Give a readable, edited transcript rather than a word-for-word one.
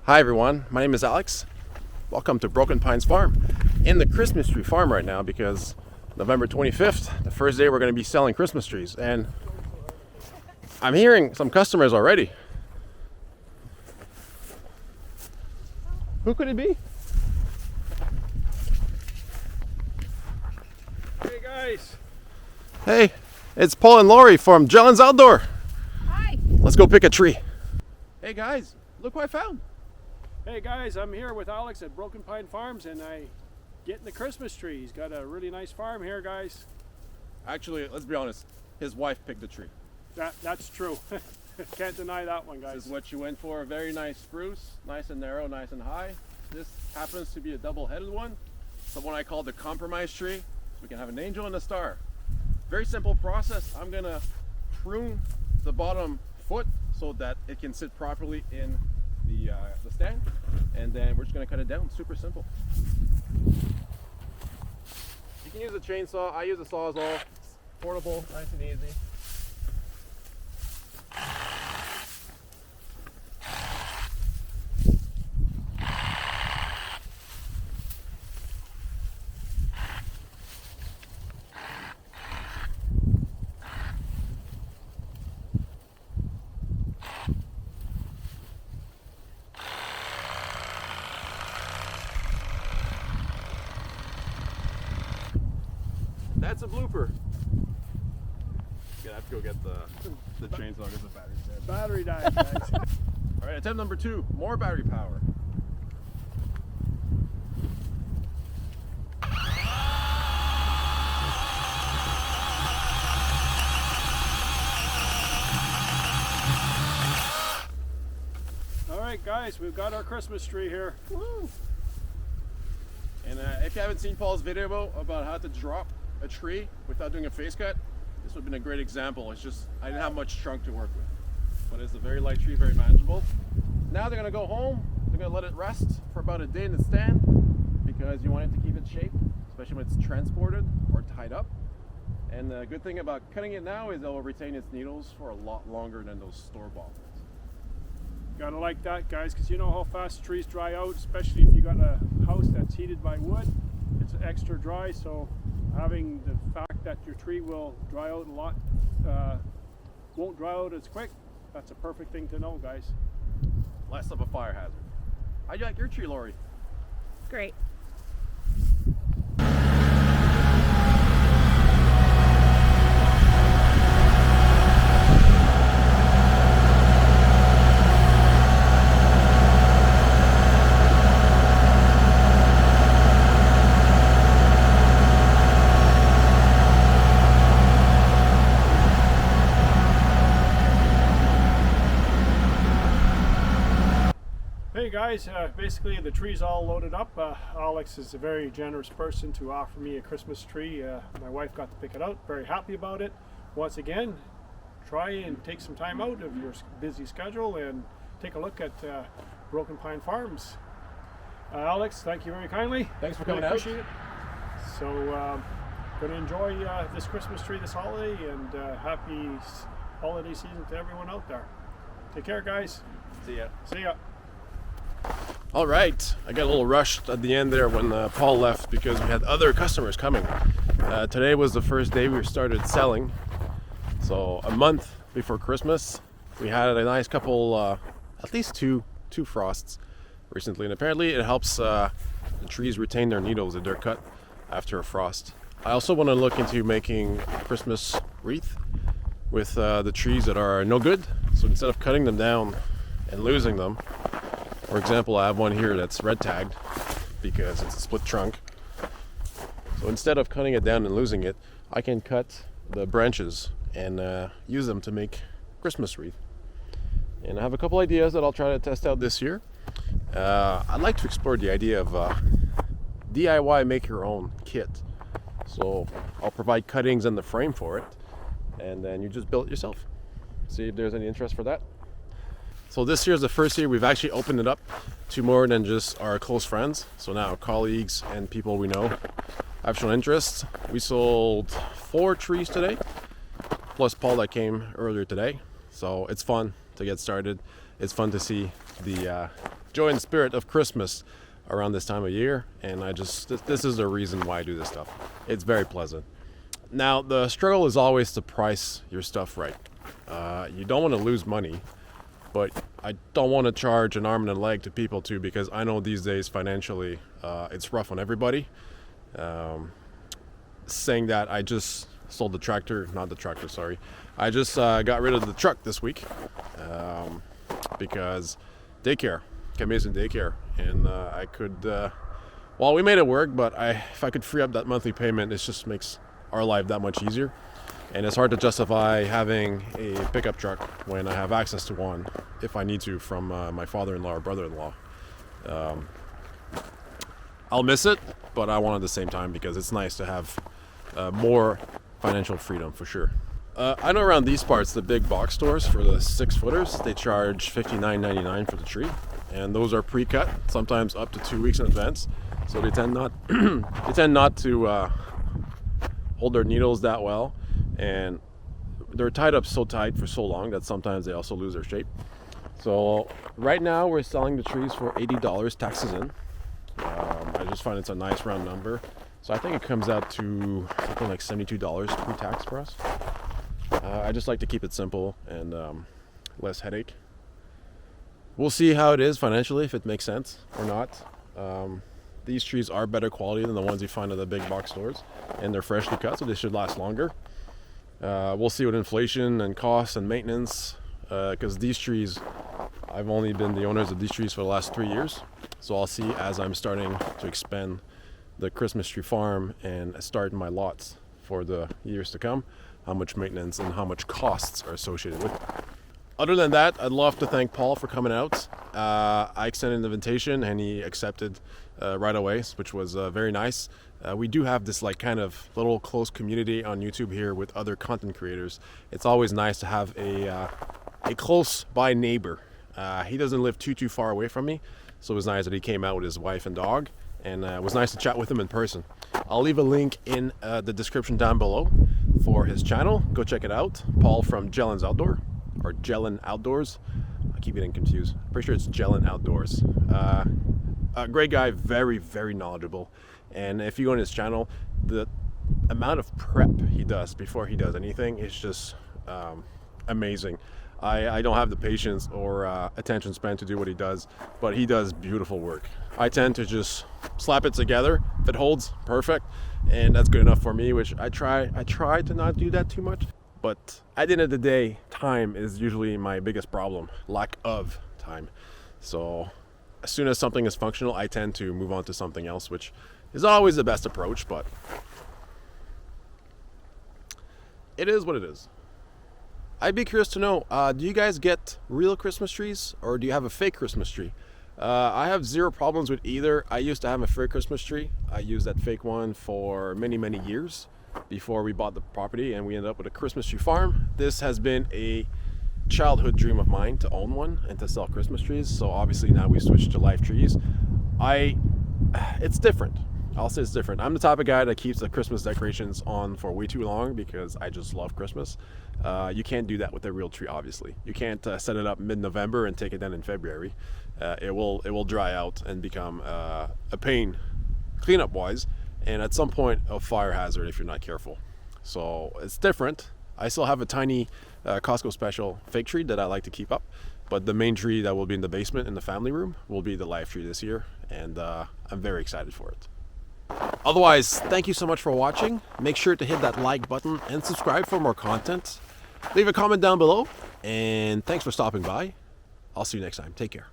Hi everyone, my name is Alex. Welcome to Broken Pines Farm. In the Christmas tree farm right now because November 25th, the first day we're going to be selling Christmas trees, and I'm hearing some customers already. Who could it be? Hey guys! Hey, it's Paul and Lori from John's Outdoor. Hi. Let's go pick a tree. Hey guys, look what I found. Hey guys, I'm here with Alex at Broken Pine Farms and I getting the Christmas tree. He's got a really nice farm here, guys. Actually, let's be honest, his wife picked the tree. That's true. Can't deny that one, guys. This is what she went for, a very nice spruce, nice and narrow, nice and high. This happens to be a double-headed one, the one I call the compromise tree, so we can have an angel and a star. Very simple process. I'm gonna prune the bottom foot so that it can sit properly in the stand, and then we're just gonna cut it down. Super simple. You can use a chainsaw. I use a sawzall. It's portable, nice and easy. That's a blooper. Gonna have to go get the chainsaw because the battery's dead. Battery died, guys. All right, attempt number 2. More battery power. All right, guys, we've got our Christmas tree here. Woo. And if you haven't seen Paul's video about how to drop a tree without doing a face cut, this would have been a great example. It's just I didn't have much trunk to work with, but it's a very light tree, very manageable. Now they're gonna go home. They're gonna let it rest for about a day in the stand because you want it to keep its shape, especially when it's transported or tied up. And the good thing about cutting it now is it will retain its needles for a lot longer than those store-bought ones. Gotta like that, guys, because you know how fast trees dry out, especially if you got a house that's heated by wood. It's extra dry, so having the fact that your tree will dry out a lot, won't dry out as quick, that's a perfect thing to know, guys. Less of a fire hazard. How do you like your tree, Lori? Great. Hey guys, basically the tree's all loaded up. Alex is a very generous person to offer me a Christmas tree. My wife got to pick it out, very happy about it. Once again, try and take some time out of your busy schedule and take a look at Broken Pine Farms. Alex, thank you very kindly. Thanks for Really coming out. appreciate it. So, going to enjoy this Christmas tree this holiday, and happy holiday season to everyone out there. Take care, guys. See ya. See ya. All right, I got a little rushed at the end there when Paul left because we had other customers coming. Today was the first day we started selling, so a month before Christmas we had a nice couple, at least two frosts recently, and apparently it helps the trees retain their needles if they're cut after a frost. I also want to look into making a Christmas wreath with the trees that are no good, so instead of cutting them down and losing them, for example, I have one here that's red tagged because it's a split trunk. So instead of cutting it down and losing it, I can cut the branches and use them to make Christmas wreath. And I have a couple ideas that I'll try to test out this year. I'd like to explore the idea of DIY make your own kit. So I'll provide cuttings and the frame for it, and then you just build it yourself. See if there's any interest for that. So this year is the first year we've actually opened it up to more than just our close friends. So now colleagues and people we know have shown interest. We sold 4 trees today, plus Paul that came earlier today. So it's fun to get started. it's fun to see the joy and spirit of Christmas around this time of year. And this is the reason why I do this stuff. It's very pleasant. Now, the struggle is always to price your stuff right. You don't want to lose money, but I don't want to charge an arm and a leg to people too, because I know these days financially it's rough on everybody. Saying that, I just sold the tractor, not the tractor, sorry. I just got rid of the truck this week because daycare, amazing daycare, and I could, well, we made it work, but if I could free up that monthly payment, it just makes our life that much easier. And it's hard to justify having a pickup truck when I have access to one if I need to from my father-in-law or brother-in-law. I'll miss it, but I want it at the same time because it's nice to have more financial freedom for sure. I know around these parts, the big box stores for the 6-footers, they charge $59.99 for the tree, and those are pre-cut, sometimes up to 2 weeks in advance. So they tend not to hold their needles that well, and they're tied up so tight for so long that sometimes they also lose their shape. So right now we're selling the trees for $80, taxes in. I just find it's a nice round number. So I think it comes out to something like $72 pre-tax for us. I just like to keep it simple and less headache. We'll see how it is financially, if it makes sense or not. These trees are better quality than the ones you find at the big box stores, and they're freshly cut, so they should last longer. We'll see with inflation and costs and maintenance, because these trees, I've only been the owners of these trees for the last 3 years. So I'll see as I'm starting to expand the Christmas tree farm and start my lots for the years to come, how much maintenance and how much costs are associated with it. Other than that, I'd love to thank Paul for coming out. I extended an invitation and he accepted right away, which was very nice. We do have this like kind of little close community on YouTube here with other content creators. It's always nice to have a close by neighbor. He doesn't live too far away from me, so it was nice that he came out with his wife and dog, and it was nice to chat with him in person. I'll leave a link in the description down below for his channel. Go check it out. Paul from Jellin's Outdoor, or Jellin Outdoors. I keep getting confused. Pretty sure it's Jellin Outdoors. A great guy, very knowledgeable. And if you go on his channel, the amount of prep he does before he does anything is just amazing. I don't have the patience or attention span to do what he does, but he does beautiful work. I tend to just slap it together. If it holds, perfect, and that's good enough for me, which I try to not do that too much. But at the end of the day, time is usually my biggest problem, lack of time. So as soon as something is functional, I tend to move on to something else, which is always the best approach, but it is what it is. I'd be curious to know, do you guys get real Christmas trees or do you have a fake Christmas tree? I have zero problems with either. I used to have a fake Christmas tree. I used that fake one for many years before we bought the property, and we ended up with a Christmas tree farm. This has been a childhood dream of mine to own one and to sell Christmas trees. So obviously now we switched to live trees. It's different. I'll say it's different. I'm the type of guy that keeps the Christmas decorations on for way too long because I just love Christmas. You can't do that with a real tree, obviously. You can't set it up mid-November and take it down in February. It will dry out and become a pain cleanup wise, and at some point a fire hazard if you're not careful. So it's different. I still have a tiny Costco special fake tree that I like to keep up, but the main tree that will be in the basement in the family room will be the live tree this year, and I'm very excited for it. Otherwise, thank you so much for watching. Make sure to hit that like button and subscribe for more content. Leave a comment down below, and thanks for stopping by. I'll see you next time. Take care.